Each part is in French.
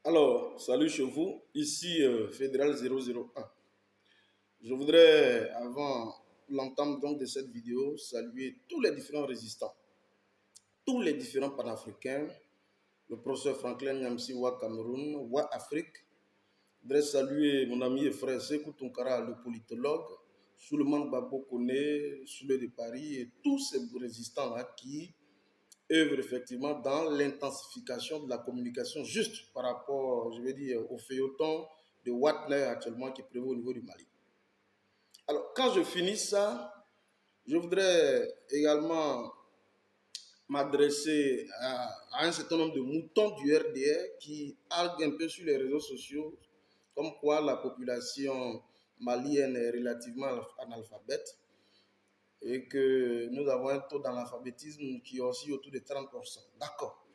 Alors, salut chez vous, ici Fédéral 001. Je voudrais, avant l'entame donc de cette vidéo, saluer tous les différents résistants, tous les différents panafricains, le professeur Franklin Nyamsi Wa Cameroun, Wa Afrique. Je voudrais saluer mon ami et frère Sekou Tunkara, le politologue, Souleymane Babo Kone, Souley de Paris, et tous ces résistants-là qui œuvre effectivement dans l'intensification de la communication juste par rapport, je vais dire, au feuilleton de Wagner actuellement qui prévaut au niveau du Mali. Alors, quand je finis ça, je voudrais également m'adresser à un certain nombre de moutons du RDR qui arguent un peu sur les réseaux sociaux, comme quoi la population malienne est relativement analphabète et que nous avons un taux d'analphabétisme qui est aussi autour de 30%. D'accord.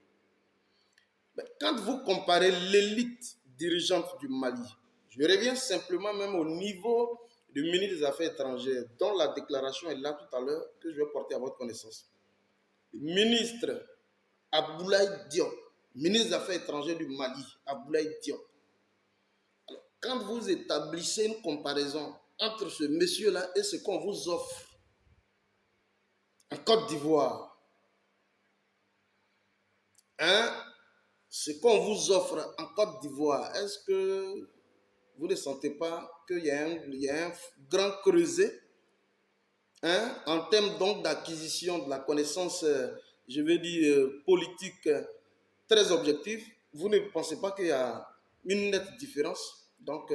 Mais quand vous comparez l'élite dirigeante du Mali, je reviens simplement même au niveau du ministre des Affaires étrangères, dont la déclaration est là tout à l'heure, que je vais porter à votre connaissance. Le ministre Abdoulaye Diop, ministre des Affaires étrangères du Mali, Abdoulaye Diop. Alors, quand vous établissez une comparaison entre ce monsieur-là et ce qu'on vous offre en Côte d'Ivoire, ce qu'on vous offre en Côte d'Ivoire, est-ce que vous ne sentez pas qu'il y a un grand creuset en termes donc d'acquisition de la connaissance, je vais dire, politique très objective? Vous ne pensez pas qu'il y a une nette différence? Donc,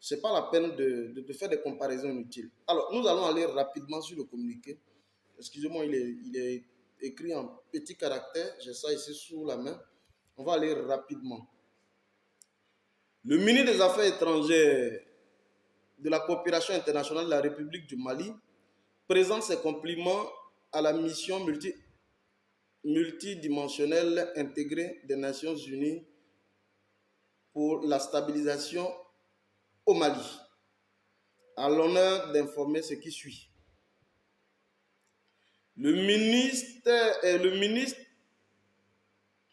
ce n'est pas la peine de faire des comparaisons inutiles. Alors, nous allons aller rapidement sur le communiqué. Excusez-moi, il est écrit en petits caractères. J'ai ça ici sous la main. On va aller rapidement. Le ministre des Affaires étrangères de la coopération internationale de la République du Mali présente ses compliments à la mission multidimensionnelle intégrée des Nations Unies pour la stabilisation au Mali. À l'honneur d'informer ce qui suit. Le ministre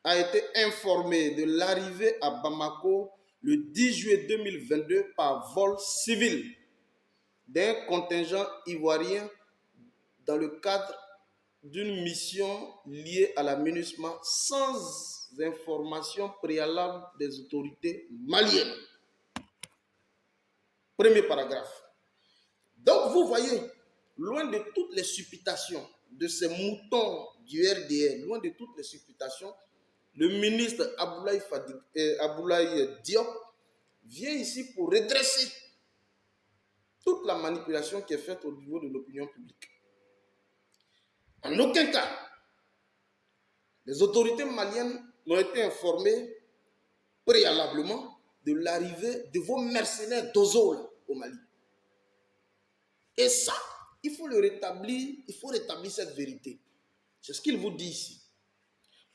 a été informé de l'arrivée à Bamako le 10 juillet 2022 par vol civil d'un contingent ivoirien dans le cadre d'une mission liée à la MINUSMA sans information préalable des autorités maliennes. Premier paragraphe. Donc vous voyez, loin de toutes les supputations de ces moutons du RDR, loin de toutes les supputations, le ministre Abdoulaye Diop vient ici pour redresser toute la manipulation qui est faite au niveau de l'opinion publique. En aucun cas, les autorités maliennes n'ont été informées préalablement de l'arrivée de vos mercenaires d'Ozol au Mali. Et ça, il faut le rétablir, il faut rétablir cette vérité. C'est ce qu'il vous dit ici.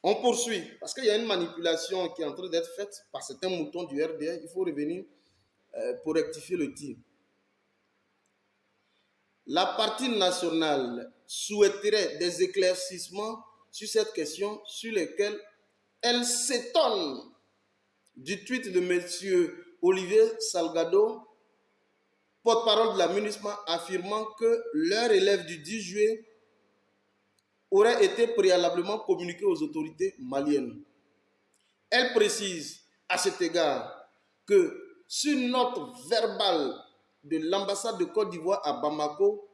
On poursuit, parce qu'il y a une manipulation qui est en train d'être faite par certains moutons du RDR. Il faut revenir pour rectifier le tir. La partie nationale souhaiterait des éclaircissements sur cette question, sur lesquels elle s'étonne du tweet de M. Olivier Salgado, porte-parole de la MINUSMA, affirmant que leur élève du 10 juillet aurait été préalablement communiqué aux autorités maliennes. Elle précise à cet égard que sur note verbale de l'ambassade de Côte d'Ivoire à Bamako,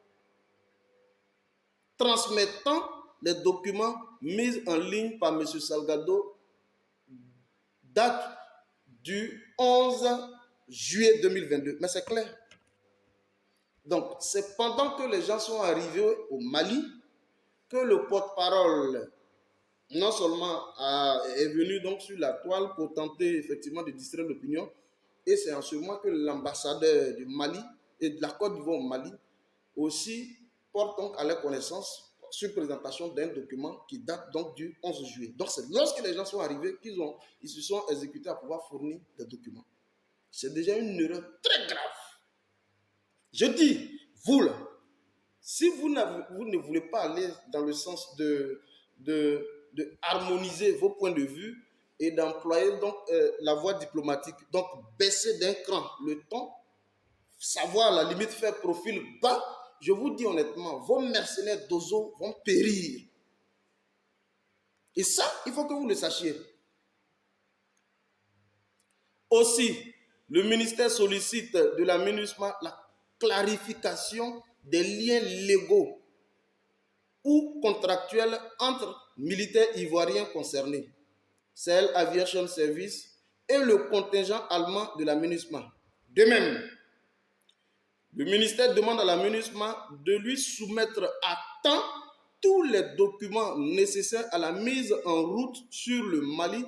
transmettant les documents mis en ligne par M. Salgado, date du 11 juillet 2022. Mais c'est clair. Donc, c'est pendant que les gens sont arrivés au Mali que le porte-parole non seulement est venu donc sur la toile pour tenter effectivement de distraire l'opinion, et c'est en ce moment que l'ambassadeur du Mali et de la Côte d'Ivoire au Mali aussi porte donc à leur connaissance sur présentation d'un document qui date donc du 11 juillet. Donc c'est lorsque les gens sont arrivés qu'ils se sont exécutés à pouvoir fournir des documents. C'est déjà une erreur très grave. Je dis, vous là, si vous ne voulez pas aller dans le sens de harmoniser vos points de vue, et d'employer donc la voie diplomatique. Donc baisser d'un cran le ton, savoir à la limite faire profil bas. Je vous dis honnêtement, vos mercenaires d'Ozo vont périr. Et ça, il faut que vous le sachiez. Aussi, le ministère sollicite de la MINUSMA la clarification des liens légaux ou contractuels entre militaires ivoiriens concernés, Sahel Aviation Service et le contingent allemand de la MINUSMA. De même, le ministère demande à la MINUSMA de lui soumettre à temps tous les documents nécessaires à la mise en route sur le Mali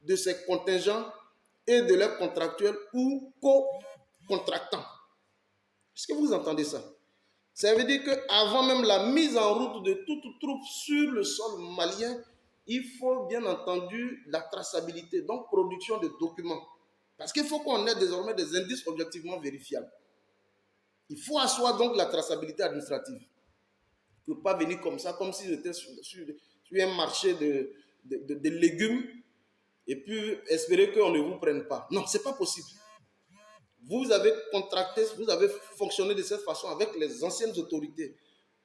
de ses contingents et de leurs contractuels ou co-contractants. Est-ce que vous entendez ça? Ça veut dire qu'avant même la mise en route de toute troupe sur le sol malien, il faut bien entendu la traçabilité, donc production de documents. Parce qu'il faut qu'on ait désormais des indices objectivement vérifiables. Il faut asseoir donc la traçabilité administrative. Il ne peut pas venir comme ça, comme si j'étais sur un marché de légumes et puis espérer qu'on ne vous prenne pas. Non, ce n'est pas possible. Vous avez contracté, vous avez fonctionné de cette façon avec les anciennes autorités.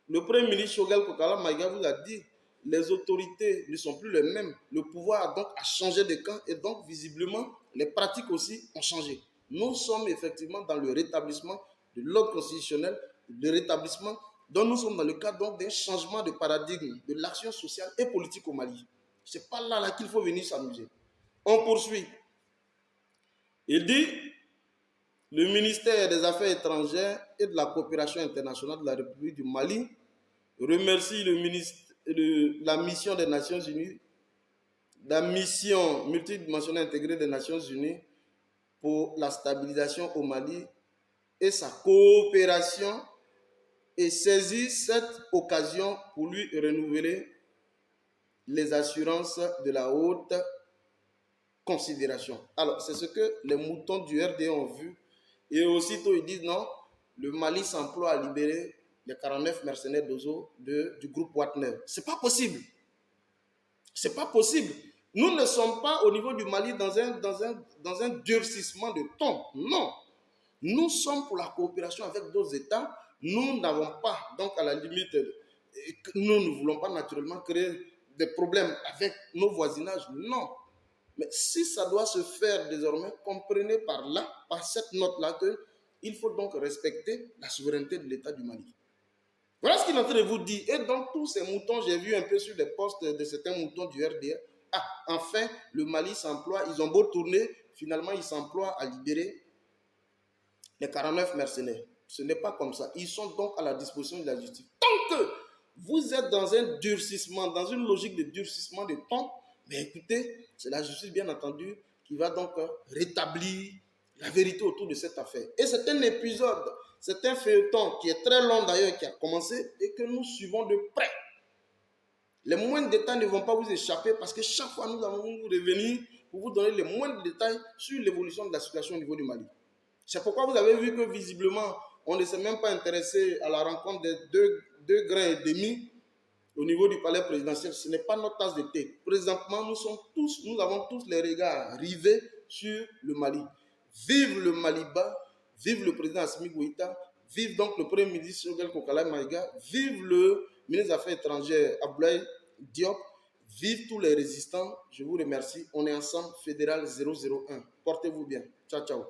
Le premier ministre Choguel Kokala Maïga vous a dit, les autorités ne sont plus les mêmes. Le pouvoir donc a changé de camp et donc visiblement les pratiques aussi ont changé. Nous sommes effectivement dans le rétablissement de l'ordre constitutionnel, le rétablissement dont nous sommes dans le cadre d'un changement de paradigme de l'action sociale et politique au Mali. Ce n'est pas là qu'il faut venir s'amuser. On poursuit. Il dit, le ministère des Affaires étrangères et de la coopération internationale de la République du Mali remercie la mission des Nations Unies, la mission multidimensionnelle intégrée des Nations Unies pour la stabilisation au Mali et sa coopération et saisit cette occasion pour lui renouveler les assurances de la haute considération. Alors, c'est ce que les moutons du RD ont vu. Et aussitôt, ils disent non, le Mali s'emploie à libérer les 49 mercenaires d'Ozo du groupe Wagner. Ce n'est pas possible. Ce n'est pas possible. Nous ne sommes pas au niveau du Mali dans un durcissement de ton. Non. Nous sommes pour la coopération avec d'autres États. Nous n'avons pas, donc à la limite, nous ne voulons pas naturellement créer des problèmes avec nos voisinages. Non. Mais si ça doit se faire désormais, comprenez par là, par cette note-là, qu'il faut donc respecter la souveraineté de l'État du Mali. Voilà ce qu'il est en train de vous dire. Et donc, tous ces moutons, j'ai vu un peu sur les postes de certains moutons du RDR. Ah, enfin, le Mali s'emploie, ils ont beau tourner, finalement, ils s'emploient à libérer les 49 mercenaires. Ce n'est pas comme ça. Ils sont donc à la disposition de la justice. Tant que vous êtes dans un durcissement, dans une logique de durcissement de temps, mais écoutez, c'est la justice, bien entendu, qui va donc rétablir la vérité autour de cette affaire. Et c'est un épisode, c'est un feuilleton qui est très long d'ailleurs, qui a commencé et que nous suivons de près. Les moindres détails ne vont pas vous échapper parce que chaque fois, nous allons vous revenir pour vous donner les moindres détails sur l'évolution de la situation au niveau du Mali. C'est pourquoi vous avez vu que visiblement, on ne s'est même pas intéressé à la rencontre des deux grains et demi au niveau du palais présidentiel. Ce n'est pas notre tasse de thé. Présentement, nous avons tous les regards rivés sur le Mali. Vive le Maliba, vive le président Assimi Goïta, vive donc le premier ministre Choguel Kokala Maïga, vive le ministre des Affaires étrangères Abdoulaye Diop, vive tous les résistants. Je vous remercie. On est ensemble, Fédéral 001. Portez-vous bien. Ciao, ciao.